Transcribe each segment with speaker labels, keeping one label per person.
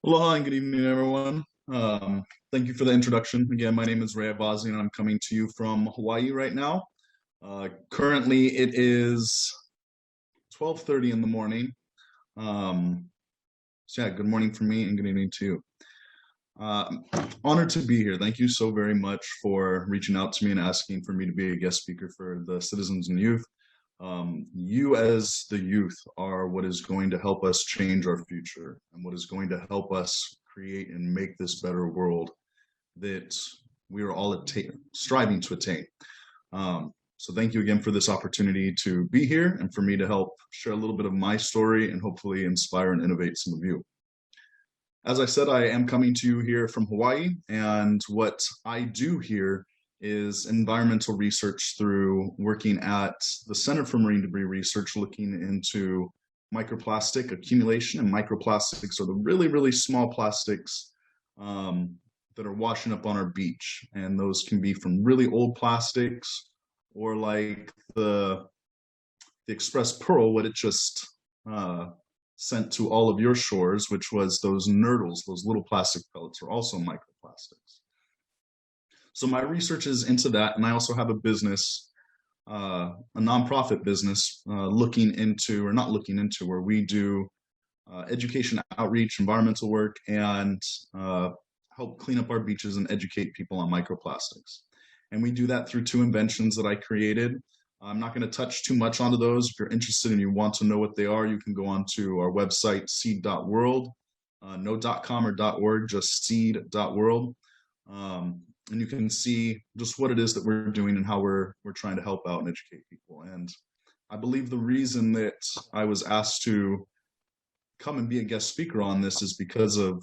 Speaker 1: Aloha and good evening, everyone. Thank you for the introduction. Again, my name is Aivazian and I'm coming to you from Hawaii right now. Currently, it is 12:30 in the morning. Um, so yeah, good morning for me and good evening to you. Honored to be here. Thank you so very much for reaching out to me and asking for me to be a guest speaker for the citizens and youth. You as the youth are what is going to help us change our future and what is going to help us create and make this better world that we are all striving to attain. So thank you again for this opportunity to be here and for me to help share a little bit of my story and hopefully inspire and innovate some of you. As I said, I am coming to you here from Hawaii, and what I do here is environmental research through working at the Center for Marine Debris Research, looking into microplastic accumulation. And microplastics are the really, really small plastics that are washing up on our beach. And those can be from really old plastics or like the Express Pearl, what it just sent to all of your shores, which was those nurdles, those little plastic pellets, are also microplastics. So my research is into that, and I also have a business, a nonprofit business, looking into, or not looking into, where we do education outreach, environmental work, and help clean up our beaches and educate people on microplastics. And we do that through two inventions that I created. I'm not going to touch too much onto those. If you're interested and you want to know what they are, you can go on to our website, seed.world, no .com or .org, just seed.world. And you can see just what it is that we're doing and how we're trying to help out and educate people. And I believe the reason that I was asked to come and be a guest speaker on this is because of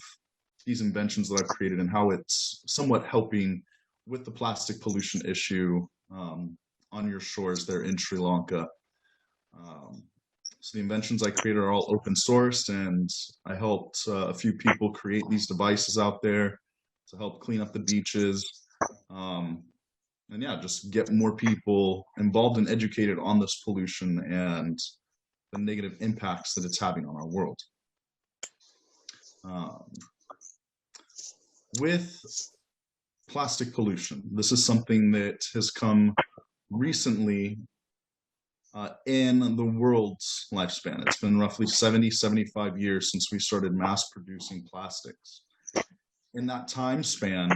Speaker 1: these inventions that I've created and how it's somewhat helping with the plastic pollution issue on your shores there in Sri Lanka. So the inventions I created are all open sourced, and I helped a few people create these devices out there to help clean up the beaches. And yeah, just get more people involved and educated on this pollution and the negative impacts that it's having on our world. With plastic pollution, this is something that has come recently in the world's lifespan. It's been roughly 75 years since we started mass producing plastics. In that time span,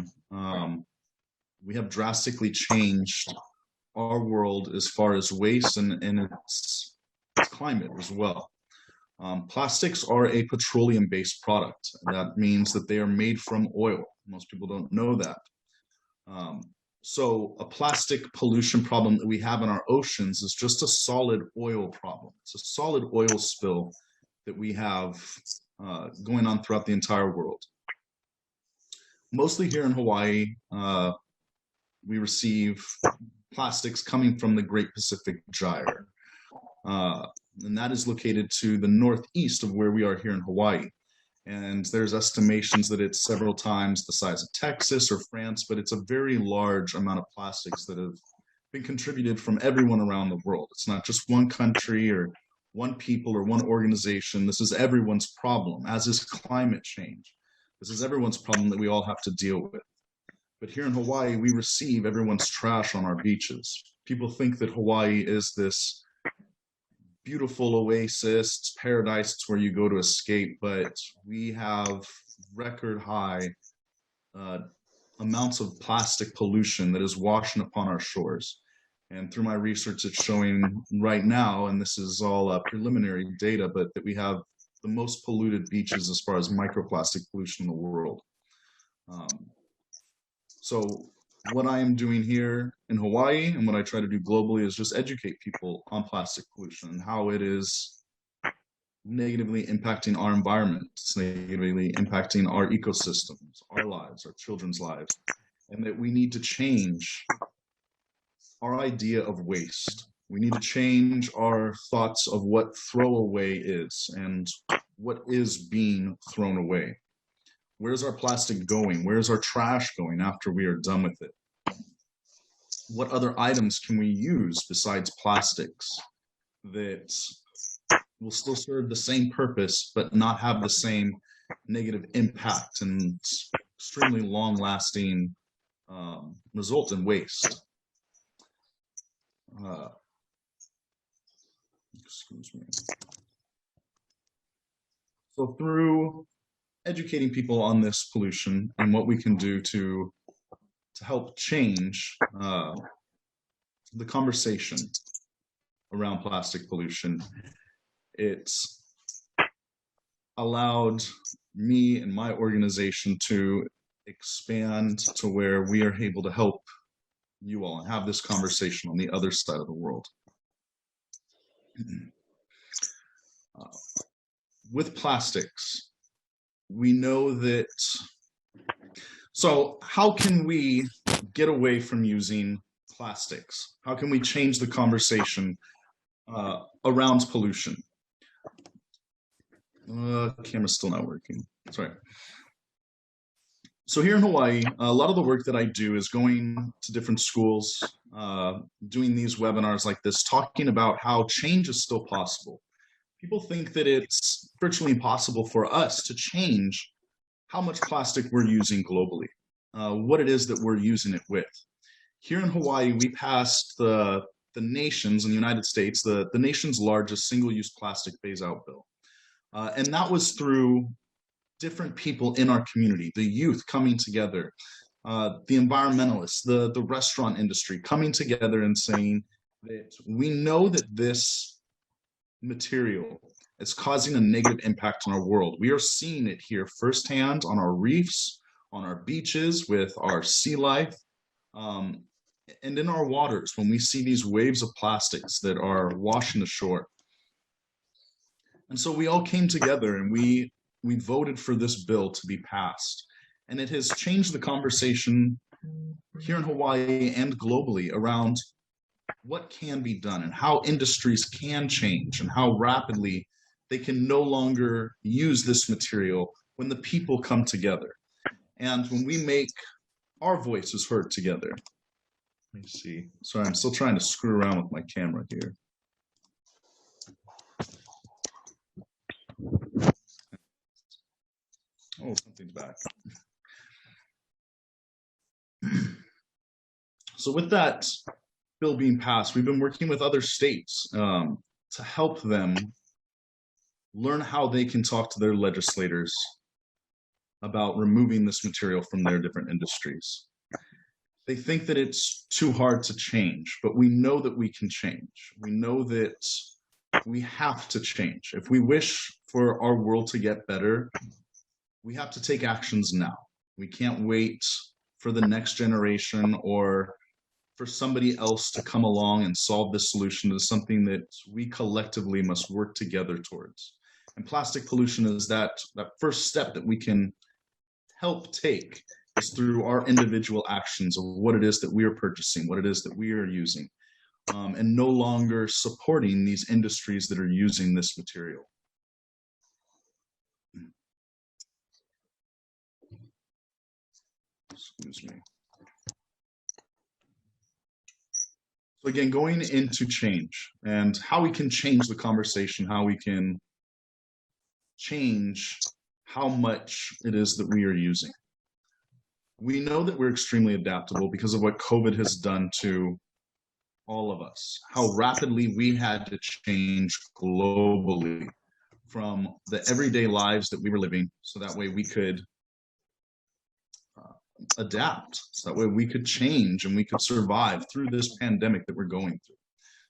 Speaker 1: we have drastically changed our world as far as waste and its climate as well. Plastics are a petroleum-based product. That means that they are made from oil. Most people don't know that. So a plastic pollution problem that we have in our oceans is just a solid oil problem. It's a solid oil spill that we have going on throughout the entire world. Mostly here in Hawaii, we receive plastics coming from the Great Pacific Gyre. And that is located to the northeast of where we are here in Hawaii. And there's estimations that it's several times the size of Texas or France, but it's a very large amount of plastics that have been contributed from everyone around the world. It's not just one country or one people or one organization. This is everyone's problem, as is climate change. This is everyone's problem that we all have to deal with. But here in Hawaii, we receive everyone's trash on our beaches. People think that Hawaii is this beautiful oasis, paradise where you go to escape, but we have record high amounts of plastic pollution that is washing upon our shores. And through my research, it's showing right now, and this is all preliminary data, but that we have the most polluted beaches as far as microplastic pollution in the world. So what I am doing here in Hawaii and what I try to do globally is just educate people on plastic pollution and how it is negatively impacting our environment. It's negatively impacting our ecosystems, our lives, our children's lives, and that we need to change our idea of waste. We need to change our thoughts of what throwaway is and what is being thrown away. Where's our plastic going? Where's our trash going after we are done with it? What other items can we use besides plastics that will still serve the same purpose but not have the same negative impact and extremely long-lasting result in waste. Excuse me. So through educating people on this pollution and what we can do to help change the conversation around plastic pollution, it's allowed me and my organization to expand to where we are able to help you all and have this conversation on the other side of the world. With plastics, we know that, so how can we get away from using plastics? How can we change the conversation around pollution? Camera's still not working. Sorry. So here in Hawaii, a lot of the work that I do is going to different schools, doing these webinars like this, talking about how change is still possible. People think that it's virtually impossible for us to change how much plastic we're using globally, what it is that we're using it with. Here in Hawaii, we passed the nation's, in the United States, the nation's largest single-use plastic phase-out bill. And that was through different people in our community, the youth coming together, the environmentalists, the restaurant industry coming together and saying that we know that this material is causing a negative impact on our world. We are seeing it here firsthand on our reefs, on our beaches, with our sea life, and in our waters when we see these waves of plastics that are washing ashore. And so we all came together and we voted for this bill to be passed. And it has changed the conversation here in Hawaii and globally around what can be done and how industries can change and how rapidly they can no longer use this material when the people come together. And when we make our voices heard together. Let me see. Sorry, I'm still trying to screw around with my camera here. Oh, something's back. So with that bill being passed, we've been working with other states to help them learn how they can talk to their legislators about removing this material from their different industries. They think that it's too hard to change, but we know that we can change. We know that we have to change. If we wish for our world to get better, we have to take actions now. We can't wait for the next generation or for somebody else to come along and solve this solution. Is something that we collectively must work together towards. And plastic pollution is that first step that we can help take is through our individual actions of what it is that we are purchasing, what it is that we are using, and no longer supporting these industries that are using this material. Excuse me. So again, going into change and how we can change the conversation, how we can change how much it is that we are using. We know that we're extremely adaptable because of what COVID has done to all of us, how rapidly we had to change globally from the everyday lives that we were living, so that way we could adapt, so that way we could change and we could survive through this pandemic that we're going through.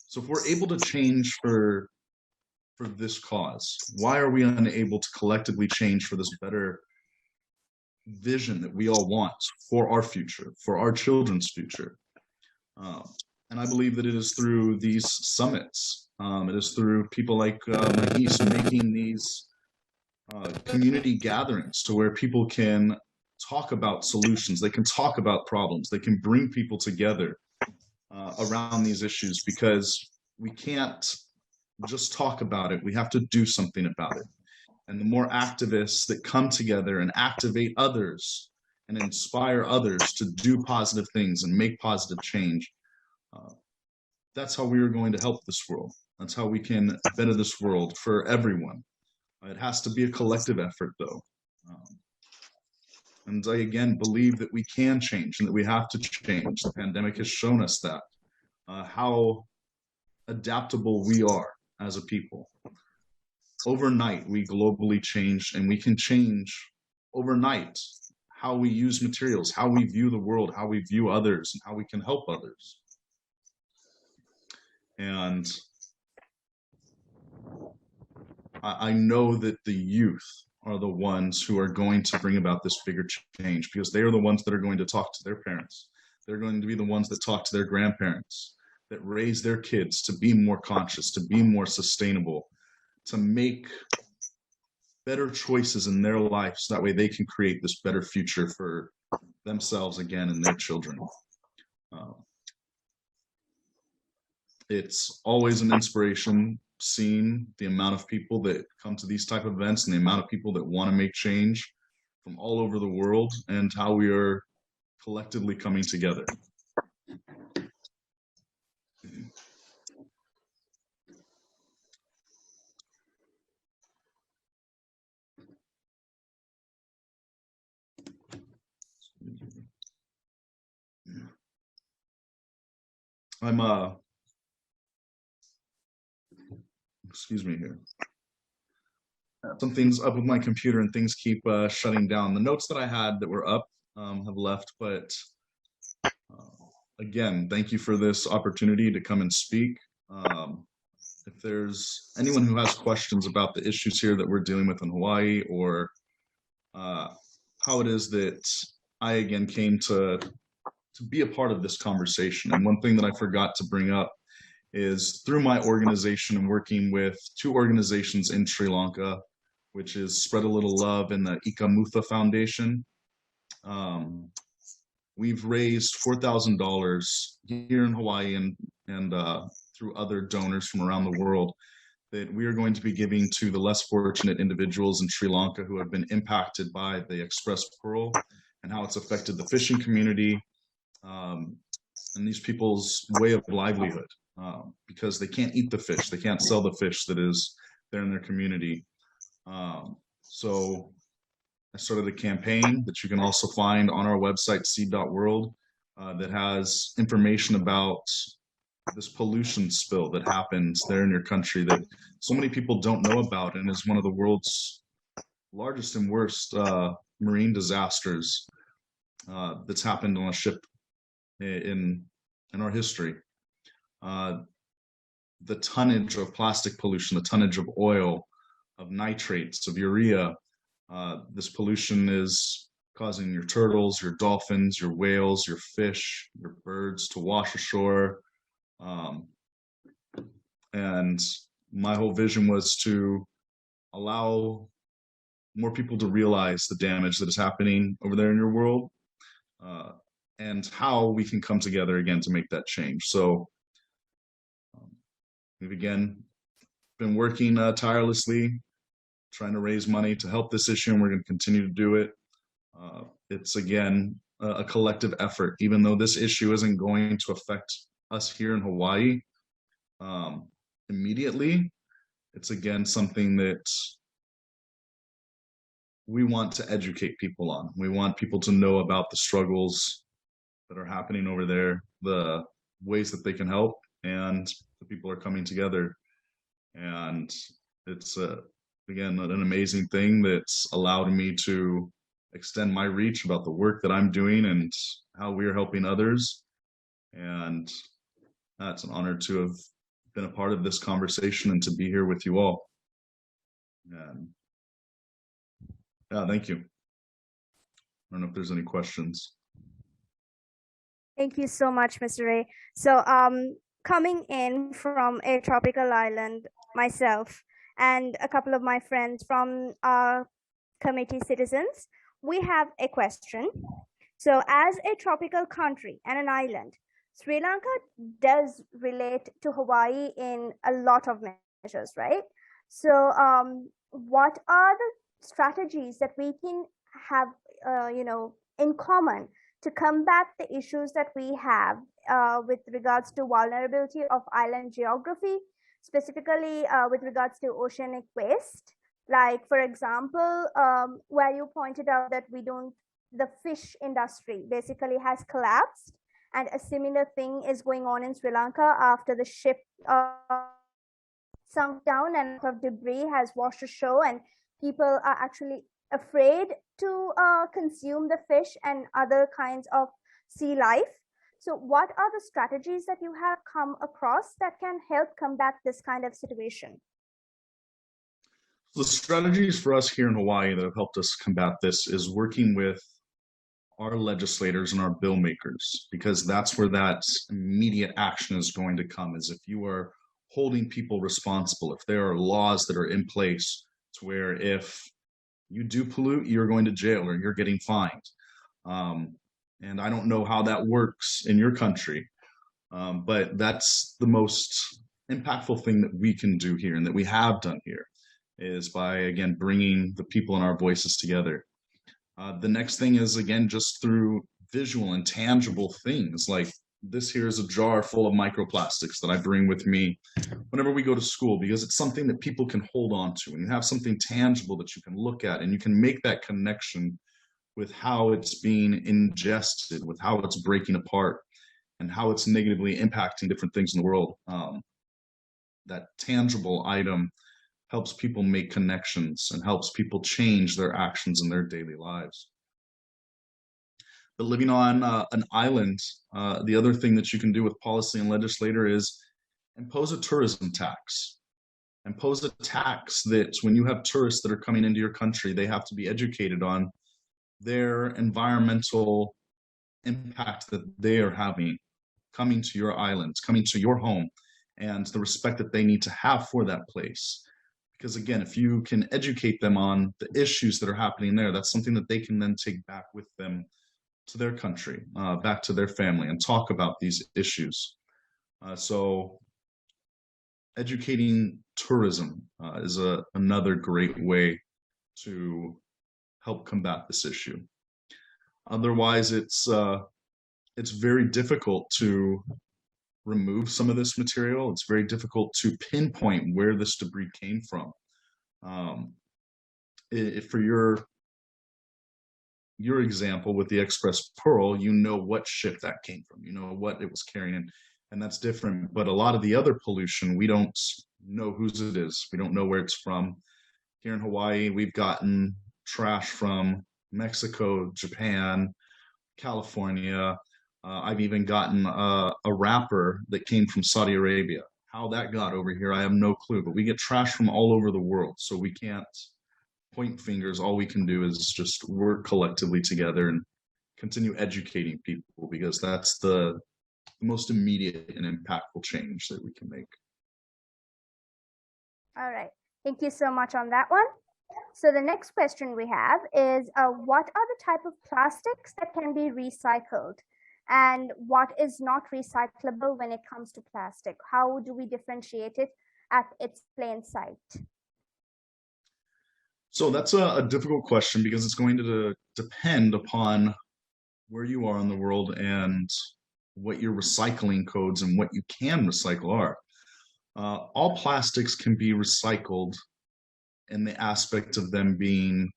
Speaker 1: So if we're able to change for this cause, why are we unable to collectively change for this better vision that we all want for our future, for our children's future? And I believe that it is through these summits. It is through people like Mahis making these community gatherings to where people can talk about solutions, they can talk about problems, they can bring people together around these issues, because we can't just talk about it, we have to do something about it. And the more activists that come together and activate others and inspire others to do positive things and make positive change, that's how we are going to help this world. That's how we can better this world for everyone. It has to be a collective effort, though. Um, and I again believe that we can change and that we have to change. The pandemic has shown us that how adaptable we are as a people. Overnight, we globally changed, and we can change overnight how we use materials, how we view the world, how we view others, and how we can help others. And I know that the youth are the ones who are going to bring about this bigger change, because they are the ones that are going to talk to their parents. They're going to be the ones that talk to their grandparents, that raise their kids to be more conscious, to be more sustainable, to make better choices in their life, so that way they can create this better future for themselves again and their children. It's always an inspiration seeing the amount of people that come to these type of events and the amount of people that want to make change from all over the world, and how we are collectively coming together. I'm excuse me here. Something's up with my computer and things keep shutting down. The notes that I had that were up have left, but again, thank you for this opportunity to come and speak. If there's anyone who has questions about the issues here that we're dealing with in Hawaii, or how it is that I again came to be a part of this conversation. And one thing that I forgot to bring up is through my organization and working with two organizations in Sri Lanka, which is Spread a Little Love and the Ikamutha Foundation. We've raised $4,000 here in Hawaii and through other donors from around the world, that we are going to be giving to the less fortunate individuals in Sri Lanka who have been impacted by the express pearl and how it's affected the fishing community and these people's way of livelihood, because they can't eat the fish, they can't sell the fish that is there in their community. So I started a campaign that you can also find on our website, seed.world, that has information about this pollution spill that happens there in your country that so many people don't know about, and is one of the world's largest and worst marine disasters that's happened on a ship in our history. The tonnage of plastic pollution, the tonnage of oil, of nitrates, of urea, this pollution is causing your turtles, your dolphins, your whales, your fish, your birds to wash ashore. And my whole vision was to allow more people to realize the damage that is happening over there in your world, and how we can come together again to make that change. So we've again been working tirelessly, trying to raise money to help this issue, and we're going to continue to do it. It's again a collective effort, even though this issue isn't going to affect us here in Hawaii immediately. It's again something that we want to educate people on. We want people to know about the struggles that are happening over there, the ways that they can help, and the people are coming together. And it's again an amazing thing that's allowed me to extend my reach about the work that I'm doing and how we are helping others. And it's an honor to have been a part of this conversation and to be here with you all. And yeah, thank you. I don't know if there's any questions.
Speaker 2: Thank you so much, Mr. Ray. So coming in from a tropical island myself and a couple of my friends from our committee citizens, we have a question. So as a tropical country and an island, Sri Lanka does relate to Hawaii in a lot of measures, right? So what are the strategies that we can have, in common to combat the issues that we have with regards to vulnerability of island geography, specifically with regards to oceanic waste, Like, for example, where you pointed out that the fish industry basically has collapsed, and a similar thing is going on in Sri Lanka after the ship sunk down and a lot of debris has washed ashore, and people are actually afraid to consume the fish and other kinds of sea life. So, what are the strategies that you have come across that can help combat this kind of situation?
Speaker 1: The strategies for us here in Hawaii that have helped us combat this is working with our legislators and our bill makers, because that's where that immediate action is going to come. Is if you are holding people responsible, if there are laws that are in place to where if you do pollute, you're going to jail or you're getting fined. And I don't know how that works in your country, but that's the most impactful thing that we can do here and that we have done here, is by, again, bringing the people and our voices together. The next thing is, again, just through visual and tangible things. Like this here is a jar full of microplastics that I bring with me whenever we go to school, because it's something that people can hold on to, and you have something tangible that you can look at and you can make that connection with how it's being ingested, with how it's breaking apart, and how it's negatively impacting different things in the world. That tangible item helps people make connections and helps people change their actions in their daily lives. But living on an island, the other thing that you can do with policy and legislator is impose a tourism tax. Impose a tax that when you have tourists that are coming into your country, they have to be educated on their environmental impact that they are having coming to your islands, coming to your home, and the respect that they need to have for that place. Because again, if you can educate them on the issues that are happening there, that's something that they can then take back with them to their country, back to their family, and talk about these issues. So educating tourism is another great way to help combat this issue. Otherwise, it's very difficult to remove some of this material. It's very difficult to pinpoint where this debris came from. For your example with the Express Pearl, you know what ship that came from, you know what it was carrying, and that's different. But a lot of the other pollution, we don't know whose it is. We don't know where it's from. Here in Hawaii, we've gotten trash from Mexico, Japan, California. I've even gotten a wrapper that came from Saudi Arabia. How that got over here, I have no clue. But we get trash from all over the world, so we can't point fingers. All we can do is just work collectively together and continue educating people, because that's the most immediate and impactful change that we can make.
Speaker 2: All right. Thank you so much on that one. So the next question we have is, what are the type of plastics that can be recycled, and what is not recyclable when it comes to plastic? How do we differentiate it at its plain sight?
Speaker 1: So that's a difficult question, because it's going to depend upon where you are in the world and what your recycling codes and what you can recycle are. All plastics can be recycled in the aspect of them being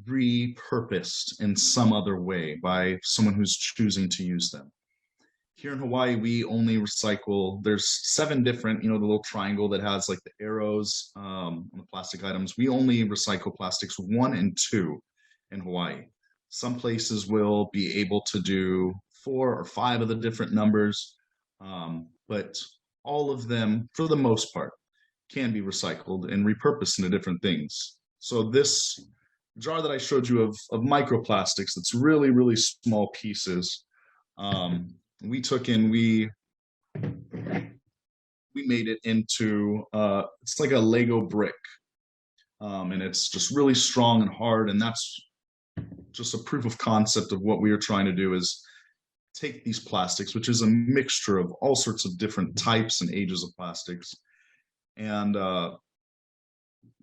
Speaker 1: repurposed in some other way by someone who's choosing to use them. Here in Hawaii, we only recycle, there's 7 different, the little triangle that has like the arrows on the plastic items. We only recycle plastics 1 and 2 in Hawaii. Some places will be able to do 4 or 5 of the different numbers, but all of them, for the most part, can be recycled and repurposed into different things. So this jar that I showed you of microplastics, that's really, really small pieces, we took and we made it into it's like a Lego brick, and it's just really strong and hard, and that's just a proof of concept of what we are trying to do, is take these plastics, which is a mixture of all sorts of different types and ages of plastics, and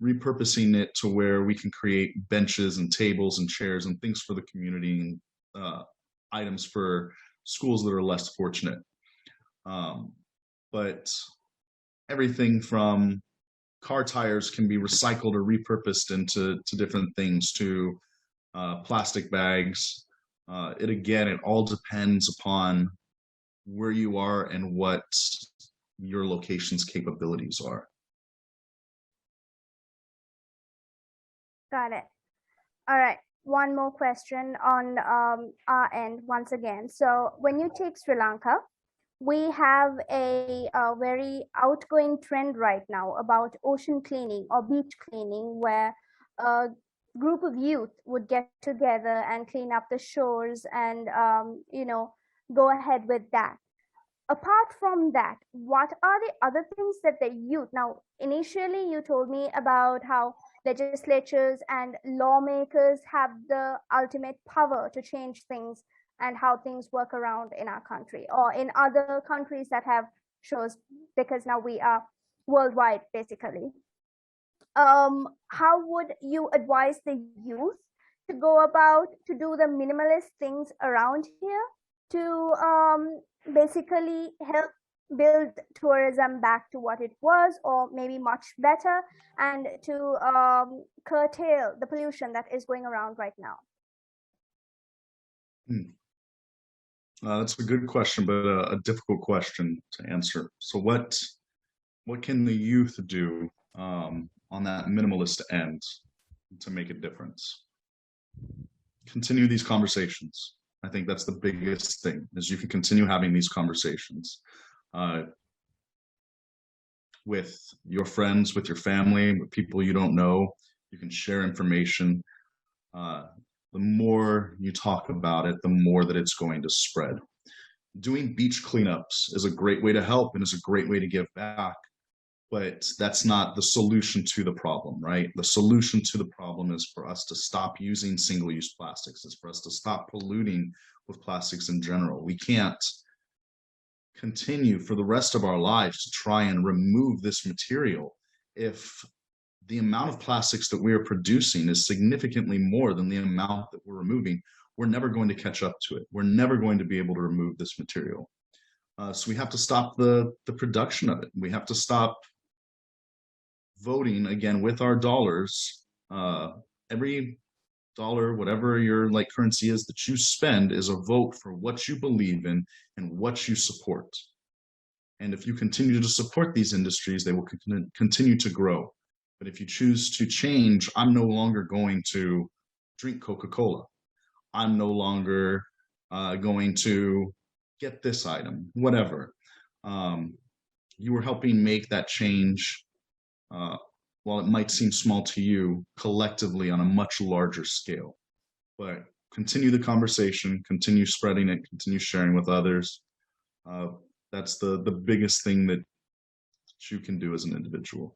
Speaker 1: repurposing it to where we can create benches and tables and chairs and things for the community, and items for schools that are less fortunate. But everything from car tires can be recycled or repurposed into different things, to plastic bags. It all depends upon where you are and what your location's capabilities are.
Speaker 2: Got it. All right. One more question on our end once again. So when you take Sri Lanka, we have a very outgoing trend right now about ocean cleaning or beach cleaning, where a group of youth would get together and clean up the shores and, go ahead with that. Apart from that, what are the other things that the youth, now initially you told me about how legislatures and lawmakers have the ultimate power to change things and how things work around in our country or in other countries that have shows, because now we are worldwide basically. How would you advise the youth to go about to do the minimalist things around here to basically help build tourism back to what it was, or maybe much better, and to curtail the pollution that is going around right now?
Speaker 1: That's a good question, but a difficult question to answer. So what can the youth do on that minimalist end to make a difference? Continue these conversations. I think that's the biggest thing, is you can continue having these conversations with your friends, with your family, with people you don't know. You can share information. The more you talk about it, the more that it's going to spread. Doing beach cleanups is a great way to help and is a great way to give back, but that's not the solution to the problem, right? The solution to the problem is for us to stop using single-use plastics. It's for us to stop polluting with plastics in general. We can't continue for the rest of our lives to try and remove this material if the amount of plastics that we are producing is significantly more than the amount that we're removing. We're never going to catch up to it. We're never going to be able to remove this material. So we have to stop the production of it. We have to stop voting again with our dollars. Every dollar, whatever your currency is that you spend, is a vote for what you believe in and what you support. And if you continue to support these industries, they will continue to grow. But if you choose to change, I'm no longer going to drink Coca-Cola. I'm no longer going to get this item, whatever. You are helping make that change, while it might seem small to you, collectively on a much larger scale. But continue the conversation, continue spreading it, continue sharing with others. That's the biggest thing that you can do as an individual.